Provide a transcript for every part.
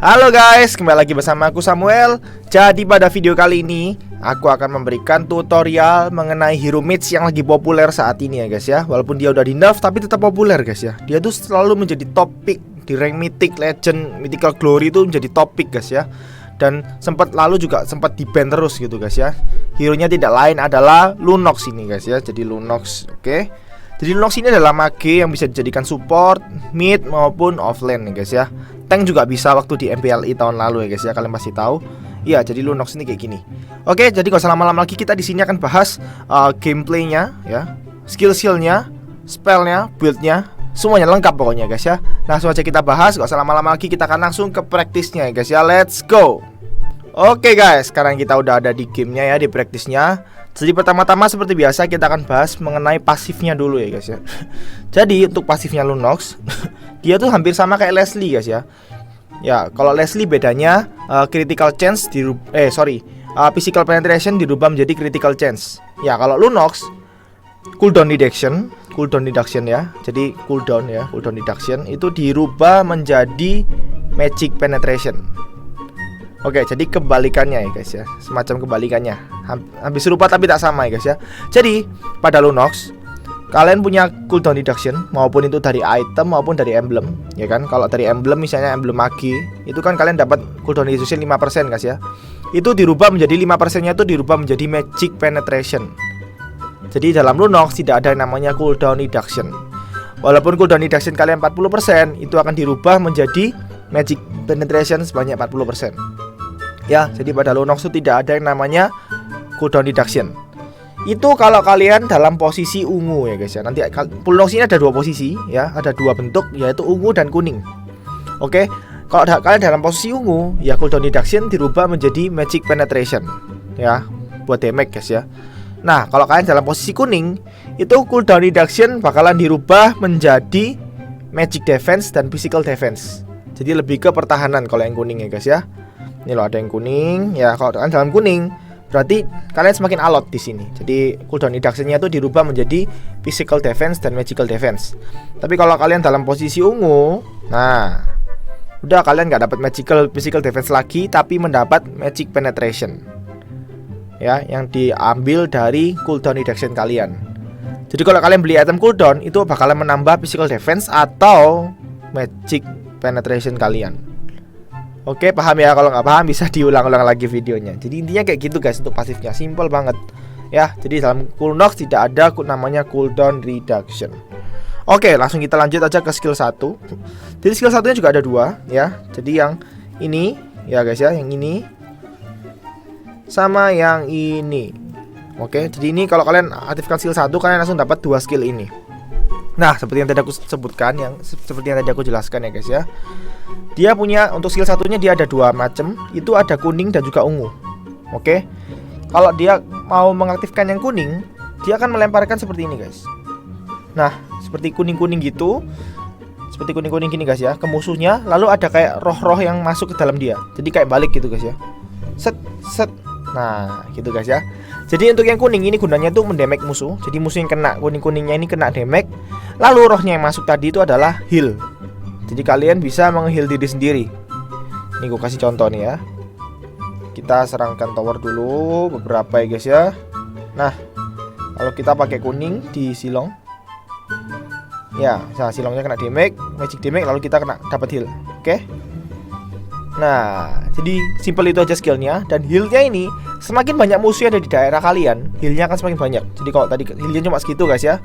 Halo guys, kembali lagi bersama aku Samuel. Jadi pada video kali ini aku akan memberikan tutorial mengenai hero mage yang lagi populer saat ini ya guys ya. Walaupun dia udah di nerf tapi tetap populer guys ya. Dia tuh selalu menjadi topik di rank mythic, legend, mythical glory itu menjadi topik guys ya. Dan lalu juga sempat di ban terus gitu guys ya. Hero nya tidak lain adalah Lunox ini guys ya. Jadi Lunox, oke. Jadi Lunox ini adalah mage yang bisa dijadikan support, mid maupun offlane nih guys ya. Tank juga bisa waktu di MPLI tahun lalu ya guys ya, kalian pasti tahu. Iya, jadi Lunox ini kayak gini. Oke, jadi gak usah lama-lama lagi, kita di sini akan bahas gameplaynya ya, skill-skillnya, spellnya, buildnya, semuanya lengkap pokoknya guys ya. Langsung aja kita bahas, gak usah lama-lama lagi, kita akan langsung ke praktisnya ya guys ya. Let's go. Oke guys, sekarang kita udah ada di gamenya ya, di praktisnya. Jadi pertama-tama seperti biasa kita akan bahas mengenai pasifnya dulu ya guys ya. Jadi untuk pasifnya Lunox dia tuh hampir sama kayak Leslie guys ya. Ya, kalau Leslie bedanya critical chance physical penetration dirubah menjadi critical chance. Ya, kalau Lunox cooldown reduction ya. Jadi cooldown reduction itu dirubah menjadi magic penetration. Oke, jadi kebalikannya ya guys ya. Semacam kebalikannya. Hampir serupa tapi tak sama ya guys ya. Jadi pada Lunox kalian punya cooldown reduction maupun itu dari item maupun dari emblem, ya kan? Kalau dari emblem misalnya emblem magi, itu kan kalian dapat cooldown reduction 5% guys ya. Itu dirubah menjadi 5%-nya itu dirubah menjadi magic penetration. Jadi dalam Lunox tidak ada yang namanya cooldown reduction. Walaupun cooldown reduction kalian 40%, itu akan dirubah menjadi magic penetration sebanyak 40%. Ya, jadi pada Lunox itu tidak ada yang namanya cooldown reduction. Itu kalau kalian dalam posisi ungu ya guys ya. Nanti Lunox ini ada dua posisi ya, ada dua bentuk yaitu ungu dan kuning. Oke, kalau kalian dalam posisi ungu ya cooldown reduction dirubah menjadi magic penetration ya, buat damage guys ya. Nah, kalau kalian dalam posisi kuning itu cooldown reduction bakalan dirubah menjadi magic defense dan physical defense. Jadi lebih ke pertahanan kalau yang kuning ya guys ya. Ini loh ada yang kuning ya, kalau kalian dalam kuning berarti kalian semakin alot di sini. Jadi cooldown reduction-nya itu dirubah menjadi physical defense dan magical defense. Tapi kalau kalian dalam posisi ungu, nah udah kalian nggak dapat physical defense lagi, tapi mendapat magic penetration. Ya, yang diambil dari cooldown reduction kalian. Jadi kalau kalian beli item cooldown itu bakalan menambah physical defense atau magic penetration kalian. Oke, paham ya? Kalau nggak paham bisa diulang-ulang lagi videonya. Jadi intinya kayak gitu guys untuk pasifnya, simple banget ya. Jadi dalam Lunox tidak ada namanya cooldown reduction. Oke, langsung kita lanjut aja ke skill 1. Jadi skill 1-nya juga ada dua ya. Jadi yang ini ya guys ya, yang ini sama yang ini. Oke, jadi ini kalau kalian aktifkan skill 1 kalian langsung dapat dua skill ini. Nah, seperti yang tadi aku sebutkan, seperti yang tadi aku jelaskan ya guys ya. Dia punya untuk skill satunya dia ada dua macam, itu ada kuning dan juga ungu. Oke. Kalau dia mau mengaktifkan yang kuning, dia akan melemparkan seperti ini guys. Nah, seperti kuning-kuning gitu. Seperti kuning-kuning gini guys ya, ke musuhnya, lalu ada kayak roh-roh yang masuk ke dalam dia. Jadi kayak balik gitu guys ya. Set set. Nah, gitu guys ya. Jadi untuk yang kuning ini gunanya tuh mendamage musuh. Jadi musuh yang kena kuning-kuningnya ini kena damage. Lalu rohnya yang masuk tadi itu adalah heal. Jadi kalian bisa meng-heal diri sendiri. Ini gue kasih contoh nih ya. Kita serangkan tower dulu beberapa ya guys ya. Nah, kalau kita pakai kuning di silong, ya, nah silongnya kena damage, magic damage, lalu kita kena dapat heal. Oke. Nah, jadi simple itu aja skillnya. Dan healnya ini semakin banyak musuh yang ada di daerah kalian, healnya akan semakin banyak. Jadi kalau tadi healnya cuma segitu guys ya,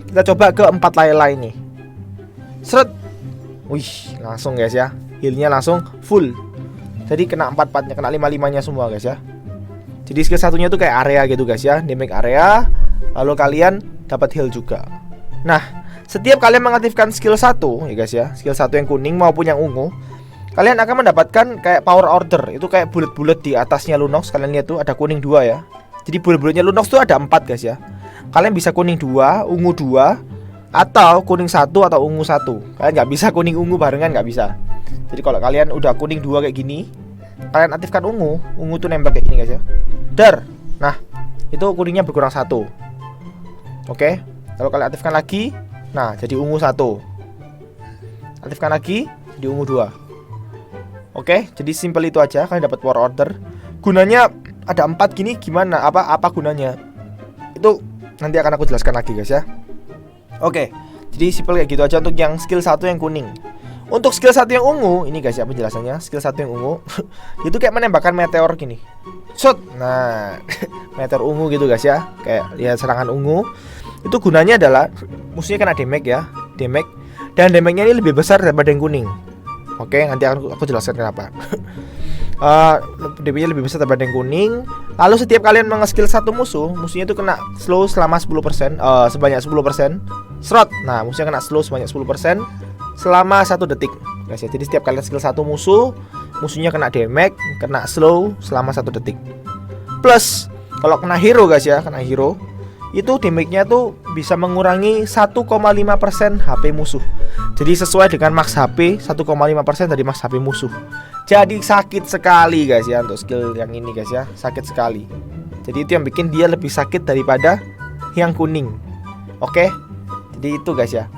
kita coba ke 4 lay nih. Seret. Wih, langsung guys ya, healnya langsung full. Jadi kena 4-4-nya, kena 5-5-nya semua guys ya. Jadi skill satunya tuh kayak area gitu guys ya, damage area, lalu kalian dapat heal juga. Nah, setiap kalian mengaktifkan skill 1 ya guys ya, skill 1 yang kuning maupun yang ungu, kalian akan mendapatkan kayak power order. Itu kayak bulat-bulat di atasnya Lunox. Kalian lihat tuh ada kuning 2 ya. Jadi bulat-bulatnya Lunox tuh ada 4 guys ya. Kalian bisa kuning 2, ungu 2, atau kuning 1 atau ungu 1. Kalian nggak bisa kuning ungu barengan, nggak bisa. Jadi kalau kalian udah kuning 2 kayak gini, kalian aktifkan ungu tuh nembak kayak gini guys ya. Dar. Nah, itu kuningnya berkurang 1. Oke. Lalu kalian aktifkan lagi. Nah, jadi ungu 1. Aktifkan lagi, jadi ungu 2. Oke, jadi simple itu aja. Kalian dapat war order. Gunanya ada 4 gini, gimana? Apa gunanya? Itu nanti akan aku jelaskan lagi guys ya. Oke, jadi simple kayak gitu aja untuk yang skill 1 yang kuning. Untuk skill 1 yang ungu, ini guys ya penjelasannya. Skill 1 yang ungu itu kayak menembakkan meteor gini. Shot. Nah, meteor ungu gitu guys ya. Kayak lihat serangan ungu. Itu gunanya adalah musuhnya kena damage ya, damage. Dan damage-nya ini lebih besar daripada yang kuning. Oke, nanti akan aku jelaskan kenapa. DP-nya lebih besar daripada yang kuning. Lalu setiap kalian nge-skill satu musuh, musuhnya itu kena slow selama 10%, sebanyak 10%. Srot. Nah, musuhnya kena slow sebanyak 10% selama 1 detik. Guys ya, jadi setiap kalian skill satu musuh, musuhnya kena damage, kena slow selama 1 detik. Plus, kalau kena hero guys ya, kena hero, itu damage-nya tuh bisa mengurangi 1,5% HP musuh. Jadi sesuai dengan max HP 1,5% dari max HP musuh. Jadi sakit sekali guys ya untuk skill yang ini guys ya, sakit sekali. Jadi itu yang bikin dia lebih sakit daripada yang kuning. Oke, jadi itu guys ya.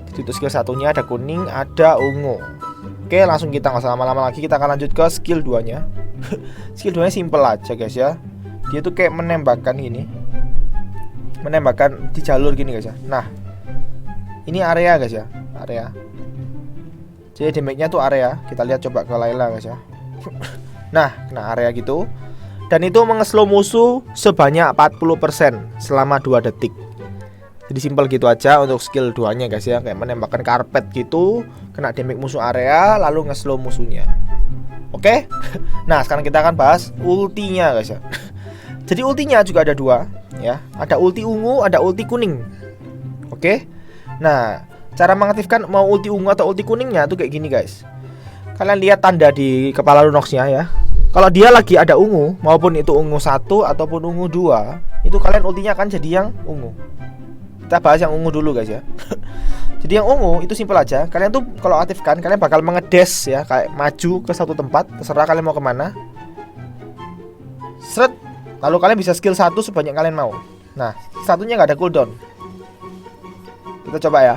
Jadi itu skill satunya ada kuning, ada ungu. Oke, langsung kita nggak usah lama-lama lagi, kita akan lanjut ke skill 2-nya. Skill 2-nya simple aja guys ya. Dia tuh kayak menembakkan gini, menembakkan di jalur gini guys ya. Nah, ini area guys ya, area. Jadi damage-nya tuh area. Kita lihat coba ke Layla guys ya. Nah, kena area gitu. Dan itu mengeslow musuh sebanyak 40% selama 2 detik. Jadi simple gitu aja untuk skill 2-nya guys ya. Kayak menembakkan karpet gitu, kena damage musuh area, lalu ngeslow musuhnya. Oke. Nah, sekarang kita akan bahas ultinya guys ya. Jadi ultinya juga ada 2 ya. Ada ulti ungu, ada ulti kuning. Oke. Nah, cara mengaktifkan mau ulti ungu atau ulti kuningnya tuh kayak gini guys. Kalian lihat tanda di kepala Lunox-nya ya. Kalau dia lagi ada ungu, maupun itu ungu 1 ataupun ungu 2, itu kalian ultinya akan jadi yang ungu. Kita bahas yang ungu dulu guys ya. Jadi yang ungu itu simpel aja. Kalian tuh kalau aktifkan, kalian bakal mengedes ya, kayak maju ke satu tempat, terserah kalian mau kemana. Seret. Lalu kalian bisa skill 1 sebanyak kalian mau. Nah, satunya nggak ada cooldown. Kita coba ya.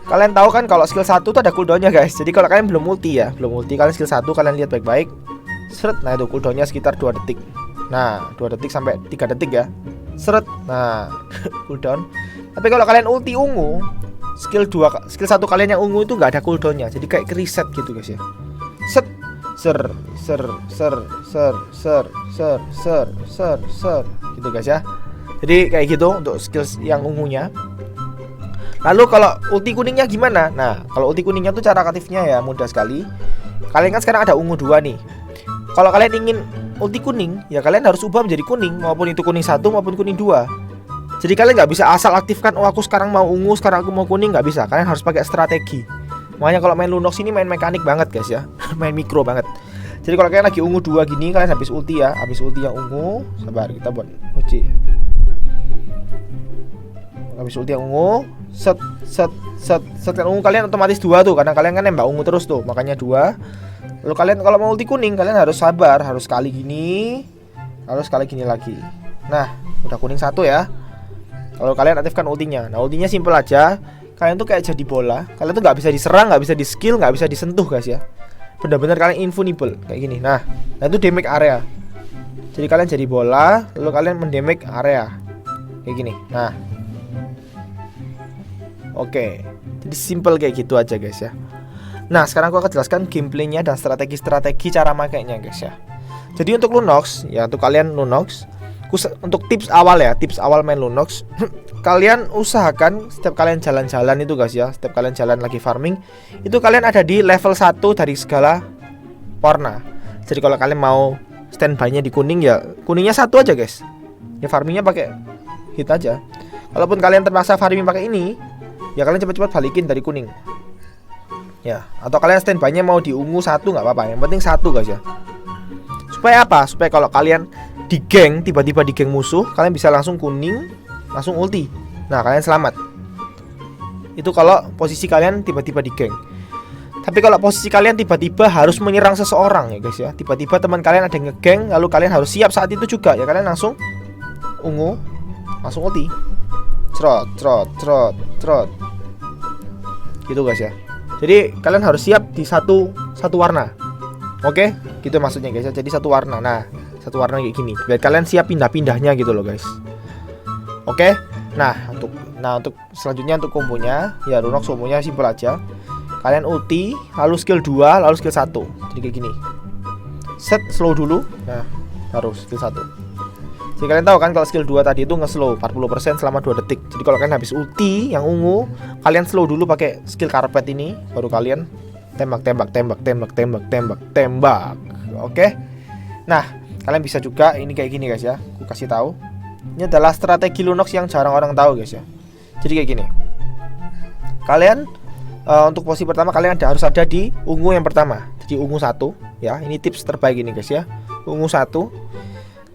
Kalian tahu kan kalau skill 1 tuh ada cooldownnya guys. Jadi kalau kalian belum multi ya, belum multi, kalian skill 1 kalian lihat baik-baik. Seret. Nah, itu cooldownnya sekitar 2 detik. Nah, 2 detik sampai 3 detik ya. Seret. Nah, cooldown. Tapi kalau kalian ulti ungu, skill 1 kalian yang ungu itu nggak ada cooldownnya. Jadi kayak reset gitu guys ya. Set. Ser gitu guys ya. Jadi kayak gitu untuk skill yang ungunya. Lalu kalau ulti kuningnya gimana? Nah, kalau ulti kuningnya tuh cara aktifnya ya mudah sekali. Kalian kan sekarang ada ungu 2 nih. Kalau kalian ingin ulti kuning, ya kalian harus ubah menjadi kuning, maupun itu kuning 1 maupun kuning 2. Jadi kalian nggak bisa asal aktifkan, oh aku sekarang mau ungu, sekarang aku mau kuning, nggak bisa. Kalian harus pakai strategi. Makanya kalau main Lunox ini main mekanik banget guys ya. Main mikro banget. Jadi kalau kalian lagi ungu 2 gini, kalian habis ulti ya, habis ulti yang ungu. Sabar, kita buat uji. Habis ulti yang ungu, set yang ungu kalian otomatis 2 tuh, karena kalian kan nembak ungu terus tuh, makanya 2. Lalu kalian kalau mau ulti kuning, kalian harus sabar, harus sekali gini, harus sekali gini lagi. Nah, udah kuning 1 ya. Lalu kalian aktifkan ultinya. Nah, ultinya simple aja. Kalian tuh kayak jadi bola. Kalian tuh nggak bisa diserang, nggak bisa di skill, nggak bisa disentuh guys ya. Benar-benar kalian invulnerable kayak gini. Nah itu damage area. Jadi kalian jadi bola, lalu kalian mendamage area kayak gini. Nah, oke. Jadi simple kayak gitu aja guys ya. Nah, sekarang aku akan jelaskan gameplaynya dan strategi-strategi cara makainya guys ya. Jadi untuk Lunox, ya untuk kalian Lunox, untuk tips awal ya, tips awal main Lunox, kalian usahakan setiap kalian jalan-jalan itu guys ya, setiap kalian jalan lagi farming, itu kalian ada di level 1 dari segala warna. Jadi kalau kalian mau standby-nya di kuning, ya kuningnya 1 aja guys. Ya farmingnya pakai hit aja. Kalaupun kalian terpaksa farming pakai ini, ya kalian cepat-cepat balikin dari kuning. Ya, atau kalian standby-nya mau di ungu 1 nggak apa-apa, yang penting 1 guys ya. Supaya apa? Supaya kalau kalian di geng, tiba-tiba di geng musuh, kalian bisa langsung kuning, langsung ulti. Nah, kalian selamat. Itu kalau posisi kalian tiba-tiba di geng. Tapi kalau posisi kalian tiba-tiba harus menyerang seseorang ya guys ya, tiba-tiba teman kalian ada yang nge-geng, lalu kalian harus siap saat itu juga, ya kalian langsung ungu, langsung ulti. Trot. Gitu guys ya. Jadi kalian harus siap di satu warna. Oke, gitu maksudnya guys ya. Jadi satu warna. Nah, satu warna kayak gini. Biar kalian siap pindah-pindahnya gitu loh guys. Oke. Nah, untuk selanjutnya untuk kombonya, ya Lunox kombonya simpel aja. Kalian ulti, lalu skill 2, lalu skill 1. Jadi kayak gini. Set slow dulu. Nah, baru skill 1. Jadi kalian tahu kan kalau skill 2 tadi itu nge-slow 40% selama 2 detik. Jadi kalau kalian habis ulti yang ungu, kalian slow dulu pakai skill karpet ini, baru kalian tembak. Oke. Nah, kalian bisa juga ini kayak gini guys ya. Aku kasih tahu. Ini adalah strategi Lunox yang jarang orang tahu guys ya. Jadi kayak gini. Kalian untuk posisi pertama kalian harus ada di ungu yang pertama. Jadi ungu 1 ya. Ini tips terbaik ini guys ya. Ungu 1.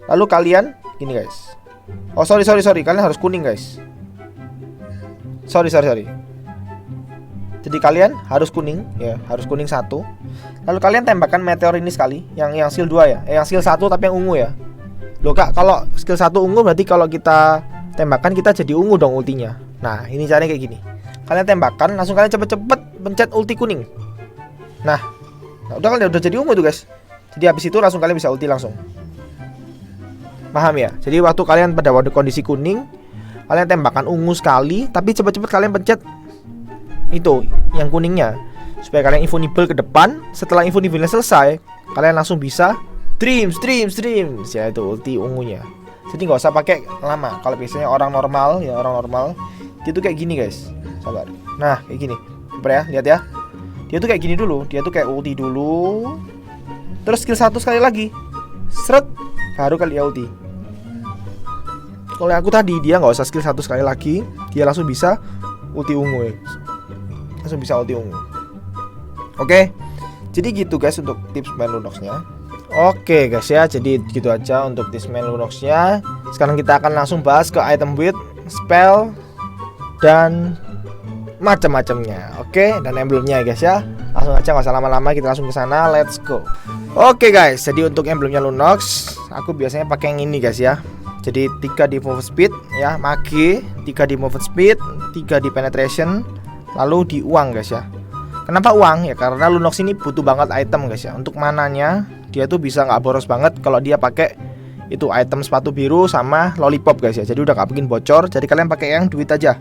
Lalu kalian gini guys. Oh sorry. Kalian harus kuning guys. Sorry. Jadi kalian harus kuning ya. Harus kuning 1. Lalu kalian tembakkan meteor ini sekali. Yang skill 2 ya. Yang skill 1 tapi yang ungu ya. Loh kak, kalau skill 1 ungu berarti kalau kita tembakkan kita jadi ungu dong ultinya. Nah ini caranya kayak gini. Kalian tembakkan, langsung kalian cepet-cepet pencet ulti kuning. Nah udah jadi ungu tuh guys. Jadi habis itu langsung kalian bisa ulti langsung. Paham ya? Jadi waktu kalian pada kondisi kuning, kalian tembakkan ungu sekali, tapi cepet-cepet kalian pencet itu yang kuningnya, supaya kalian invulnerable ke depan. Setelah invulnerable selesai, kalian langsung bisa dreams ya, itu ulti ungunya. Jadi nggak usah pakai lama. Kalau biasanya orang normal dia tuh kayak gini guys. Sabar. Nah kayak gini. Coba ya, lihat ya. Dia tuh kayak gini dulu. Dia tuh kayak ulti dulu. Terus skill 1 sekali lagi. Seret. Baru kali ya ulti. Kalau aku tadi dia nggak usah skill 1 sekali lagi. Dia langsung bisa ulti ungu ya. Langsung bisa ulti ungu. Oke. Jadi gitu guys untuk tips main Lunox-nya. Oke guys ya, jadi gitu aja untuk tips main Lunox-nya. Sekarang kita akan langsung bahas ke item build, spell, dan macam-macamnya. Oke, dan emblemnya guys ya. Langsung aja nggak usah lama-lama, kita langsung ke sana. Let's go. Oke guys, jadi untuk emblemnya Lunox, aku biasanya pakai yang ini guys ya. Jadi 3 di movement speed ya, mage, 3 di movement speed, 3 di penetration, lalu di uang guys ya. Kenapa uang? Ya karena Lunox ini butuh banget item guys ya. Untuk mananya dia tuh bisa nggak boros banget kalau dia pakai itu item sepatu biru sama lollipop guys ya. Jadi udah nggak bikin bocor. Jadi kalian pakai yang duit aja,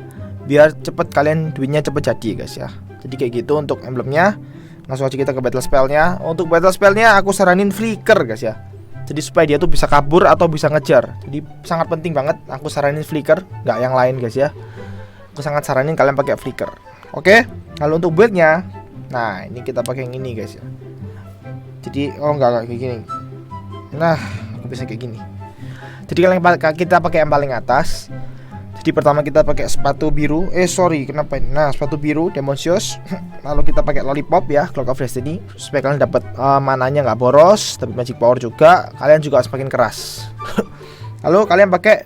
biar cepet kalian duitnya cepet jadi guys ya. Jadi kayak gitu untuk emblemnya. Langsung aja kita ke battle spellnya. Untuk battle spellnya aku saranin flicker guys ya. Jadi supaya dia tuh bisa kabur atau bisa ngejar. Jadi sangat penting banget aku saranin flicker, nggak yang lain guys ya. Aku sangat saranin kalian pakai flicker. Oke. Lalu untuk buildnya, nah ini kita pakai yang ini guys ya. Jadi enggak kayak gini. Nah aku bisa kayak gini. Jadi kita pakai yang paling atas. Jadi pertama kita pakai sepatu biru. Kenapa ini? Nah sepatu biru Demon Shoes. Lalu kita pakai lollipop ya, Clock of Destiny, supaya kalian dapat mananya nggak boros, tapi magic power juga. Kalian juga harus makin keras. Lalu kalian pakai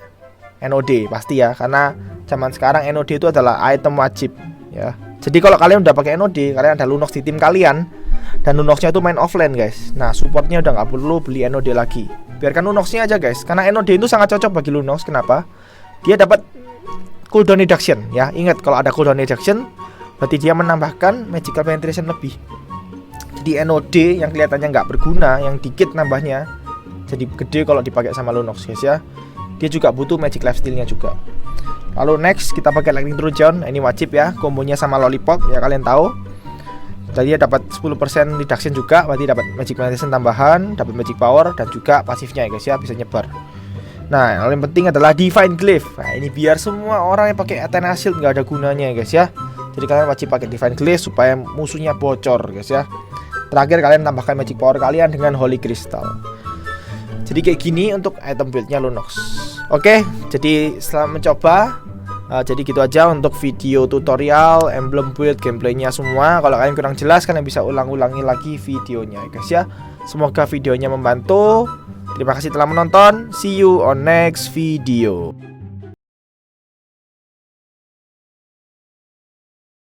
NOD pasti ya, karena zaman sekarang NOD itu adalah item wajib ya. Jadi kalau kalian udah pakai NOD, kalian ada Lunox di tim kalian, dan Lunoxnya itu main offline guys. Nah supportnya udah nggak perlu beli NOD lagi. Biarkan Lunoxnya aja guys, karena NOD itu sangat cocok bagi Lunox. Kenapa? Dia dapat cooldown reduction ya. Ingat kalau ada cooldown reduction, berarti dia menambahkan magical penetration lebih. Jadi NOD yang kelihatannya nggak berguna, yang dikit nambahnya, jadi gede kalau dipakai sama Lunox guys ya. Dia juga butuh magic lifesteal-nya juga. Lalu next kita pakai lightning trojan. Ini wajib ya, kombonya sama lollipop ya, kalian tahu. Jadi dia dapat 10% reduction juga, berarti dapat magic penetration tambahan, dapat magic power, dan juga pasifnya ya guys ya, bisa nyebar. Nah yang paling penting adalah divine glyph. Nah ini biar semua orang yang pakai Athena Shield nggak ada gunanya ya guys ya. Jadi kalian wajib pakai divine glyph supaya musuhnya bocor guys ya. Terakhir kalian tambahkan magic power kalian dengan holy crystal. Jadi kayak gini untuk item buildnya Lunox. Oke, jadi setelah mencoba, jadi gitu aja untuk video tutorial, emblem build, gameplaynya semua. Kalau kalian kurang jelas, kalian bisa ulang-ulangi lagi videonya guys ya. Semoga videonya membantu. Terima kasih telah menonton. See you on next video.